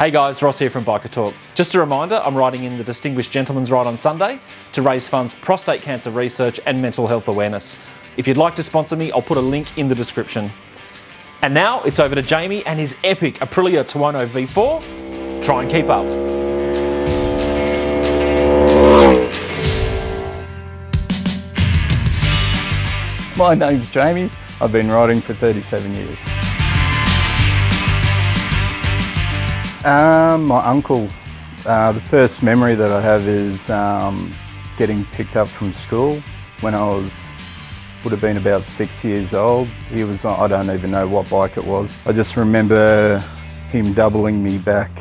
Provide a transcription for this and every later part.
Hey guys, Ross here from Biker Talk. Just a reminder, I'm riding in the Distinguished Gentleman's Ride on Sunday to raise funds for prostate cancer research and mental health awareness. If you'd like to sponsor me, I'll put a link in the description. And now it's over to Jamie and his epic Aprilia Tuono V4. Try and keep up. My name's Jamie. I've been riding for 37 years. My uncle, the first memory that I have is getting picked up from school when I would have been about 6 years old. He was on, I don't even know what bike it was. I just remember him doubling me back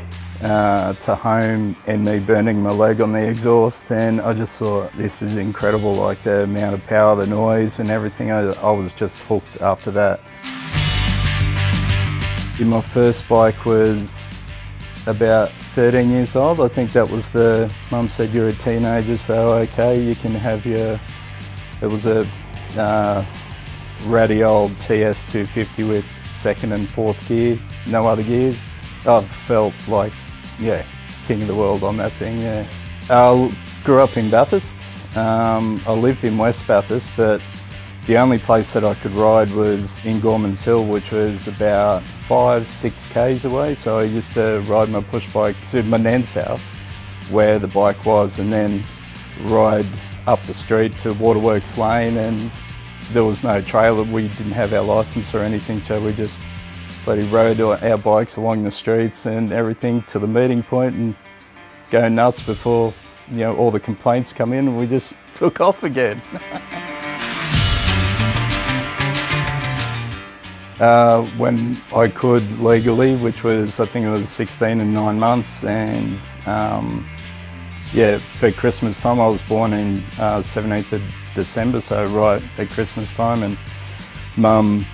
to home and me burning my leg on the exhaust, and I just thought, this is incredible, like the amount of power, the noise and everything. I was just hooked after that. My first bike was about 13 years old. I think that was Mum said, you're a teenager, so okay, you can have it was a ratty old TS250 with second and fourth gear, no other gears. I felt like, yeah, king of the world on that thing, yeah. I grew up in Bathurst. I lived in West Bathurst, but the only place that I could ride was in Gorman's Hill, which was about 5-6 k's away. So I used to ride my push bike to my nan's house where the bike was, and then ride up the street to Waterworks Lane, and there was no trailer. We didn't have our licence or anything, so we just bloody rode our bikes along the streets and everything to the meeting point and go nuts before, you know, all the complaints come in, and we just took off again. When I could legally, which was, I think it was 16 and 9 months, and yeah, for Christmas time, I was born in 17th of December, so right at Christmas time, and Mum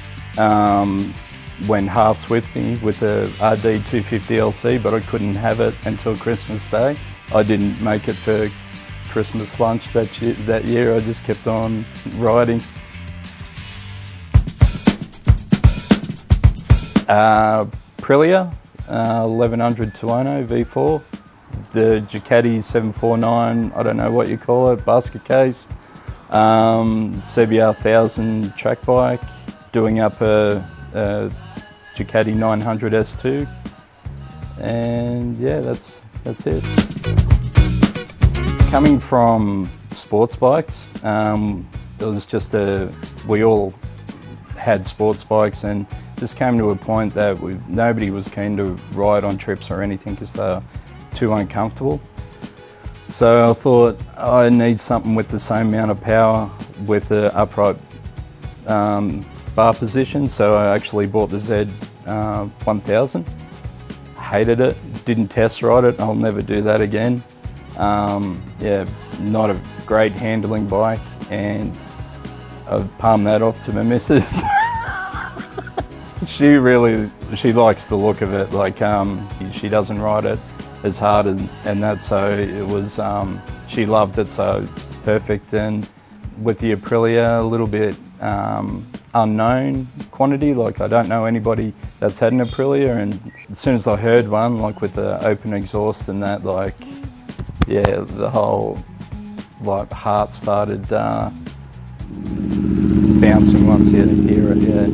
went halves with me with a RD 250 LC, but I couldn't have it until Christmas Day. I didn't make it for Christmas lunch that year. I just kept on riding. Aprilia 1100 Tuono V4, the Ducati 749, I don't know what you call it, basket case, CBR 1000 track bike, doing up a Ducati 900 S2, and yeah, that's it. Coming from sports bikes, it was just we all had sports bikes, and just came to a point that nobody was keen to ride on trips or anything because they were too uncomfortable. So I thought, I need something with the same amount of power with the upright bar position, so I actually bought the Z 1000. Hated it, didn't test ride it, I'll never do that again. Yeah, not a great handling bike, and I palmed that off to my missus. She likes the look of it, like she doesn't ride it as hard and that, so it was, she loved it, so perfect. And with the Aprilia, a little bit unknown quantity, like I don't know anybody that's had an Aprilia, and as soon as I heard one, like with the open exhaust and that, like, yeah, the whole like heart started bouncing once you hear it, yeah.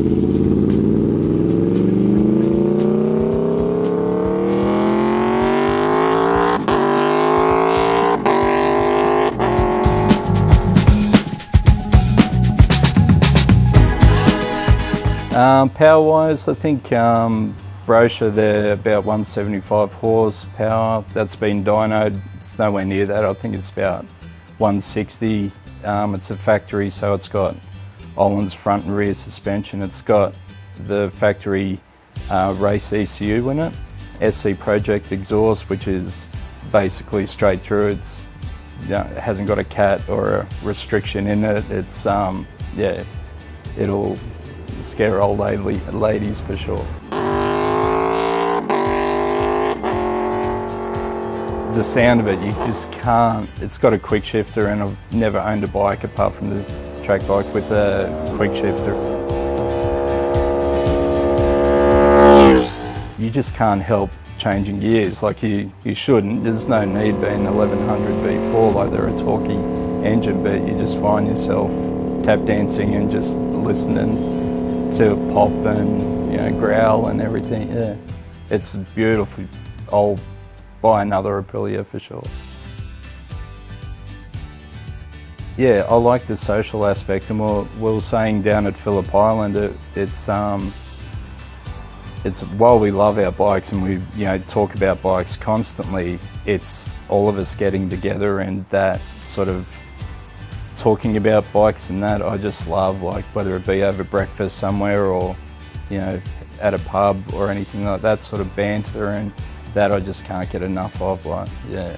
Power-wise, I think brochure, they're about 175 horsepower. That's been dynoed. It's nowhere near that. I think it's about 160. It's a factory, so it's got Olin's front and rear suspension. It's got the factory race ECU in it. SC Project exhaust, which is basically straight through. It's, you know, it hasn't got a cat or a restriction in it. It's yeah, it'll scare old ladies for sure. The sound of it, you just can't. It's got a quick shifter, and I've never owned a bike apart from the track bike with a quick shifter. You just can't help changing gears. Like you shouldn't. There's no need being 1100 V4 like they're a torquey engine, but you just find yourself tap dancing and just listening to pop and, you know, growl and everything. Yeah, it's beautiful. I'll buy another Aprilia for sure. Yeah, I like the social aspect, and we were saying down at Phillip Island, it's while we love our bikes and we, you know, talk about bikes constantly, it's all of us getting together and that sort of talking about bikes and that I just love, like whether it be over breakfast somewhere or, you know, at a pub or anything like that, sort of banter, and that I just can't get enough of. Like, yeah.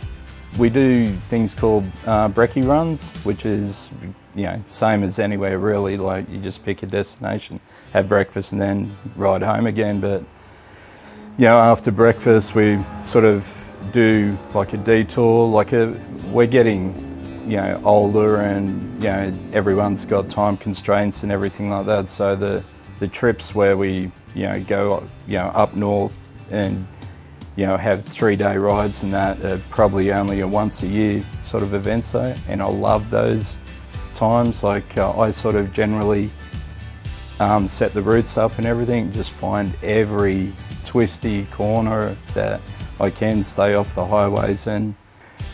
We do things called brekkie runs, which is, you know, same as anywhere really. Like you just pick a destination, have breakfast, and then ride home again. But you know, after breakfast, we sort of do like a detour. We're getting, you know, older, and you know, everyone's got time constraints and everything like that. So the trips where we, you know, go, you know, up north and, you know, have 3-day rides and that are probably only a once a year sort of events though, and I love those times. Like I sort of generally set the routes up and everything, just find every twisty corner that I can, stay off the highways and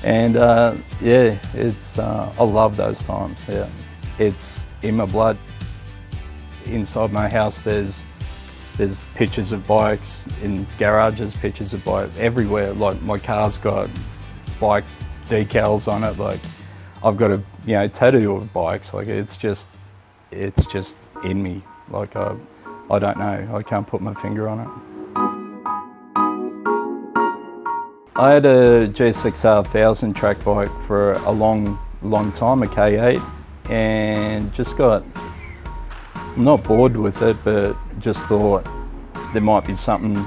yeah, it's I love those times. Yeah, it's in my blood. Inside my house there's pictures of bikes in garages, pictures of bikes everywhere. Like my car's got bike decals on it. Like I've got a, you know, tattoo of bikes. Like it's just in me. Like I don't know. I can't put my finger on it. I had a GSXR 1000 track bike for a long time, a K8, and just got not bored with it, but just thought there might be something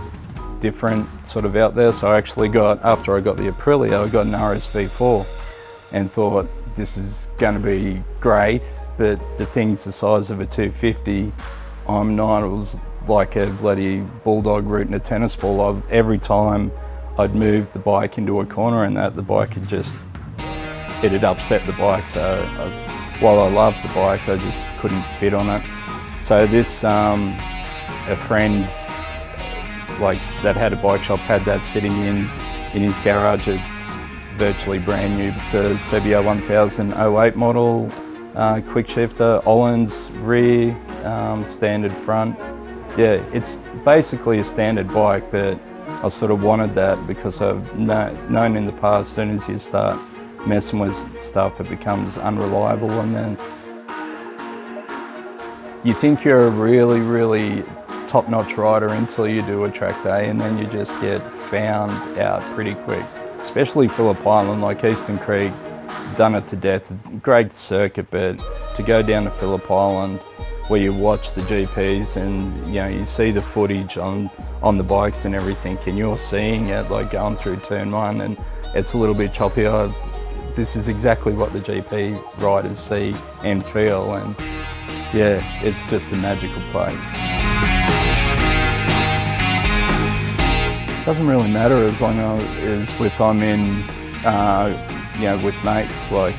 different sort of out there. So I actually got, after I got the Aprilia, I got an RS-V4 and thought this is going to be great, but the thing's the size of a 250. I'm not, it was like a bloody bulldog rooting a tennis ball. Every time I'd move the bike into a corner and that, the bike had just, it had upset the bike. So while I loved the bike, I just couldn't fit on it. So this, a friend like that had a bike shop, had that sitting in his garage. It's virtually brand new. It's a CBR 1008 model, quick shifter, Ollens rear, standard front. Yeah, it's basically a standard bike, but I sort of wanted that because I've known in the past, as soon as you start messing with stuff, it becomes unreliable, and then you think you're a really, really top-notch rider until you do a track day, and then you just get found out pretty quick. Especially Phillip Island, like Eastern Creek, done it to death. Great circuit, but to go down to Phillip Island where you watch the GPs and, you know, you see the footage on the bikes and everything, and you're seeing it like going through turn 1, and it's a little bit choppy. This is exactly what the GP riders see and feel, and yeah, it's just a magical place. Doesn't really matter as long as I'm in, you know, with mates. Like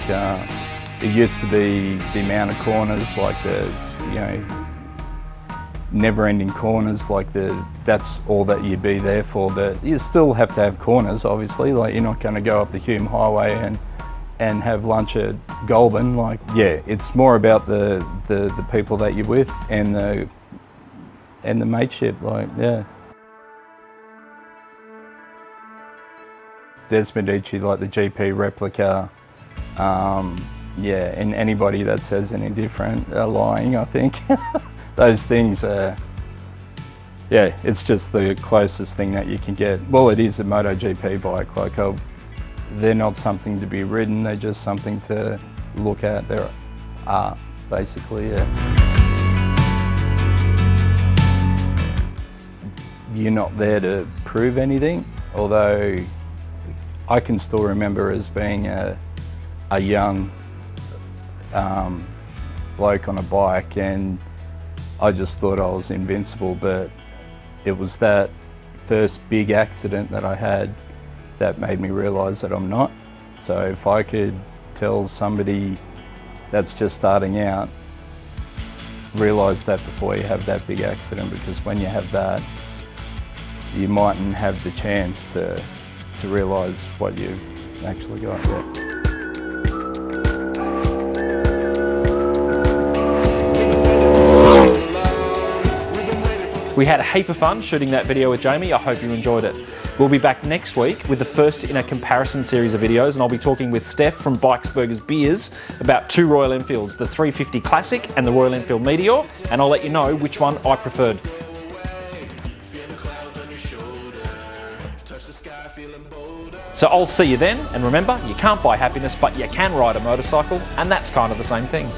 it used to be the amount of corners, like the, you know, never-ending corners. Like that's all that you'd be there for. But you still have to have corners, obviously. Like you're not going to go up the Hume Highway and have lunch at Goulburn. Like, yeah, it's more about the people that you're with and the mateship. Like, yeah. Des Medici, like the GP replica, yeah, and anybody that says any different are lying, I think. Those things are, yeah, it's just the closest thing that you can get. Well, it is a MotoGP bike. Like, they're not something to be ridden, they're just something to look at. They're art, basically, yeah. You're not there to prove anything, although I can still remember as being a young bloke on a bike, and I just thought I was invincible, but it was that first big accident that I had that made me realise that I'm not. So if I could tell somebody that's just starting out, realise that before you have that big accident, because when you have that, you mightn't have the chance to realise what you've actually got. Yeah. We had a heap of fun shooting that video with Jamie. I hope you enjoyed it. We'll be back next week with the first in a comparison series of videos, and I'll be talking with Steph from Bikes, Burgers, Beers about two Royal Enfields, the 350 Classic and the Royal Enfield Meteor, and I'll let you know which one I preferred. So I'll see you then, and remember, you can't buy happiness, but you can ride a motorcycle, and that's kind of the same thing.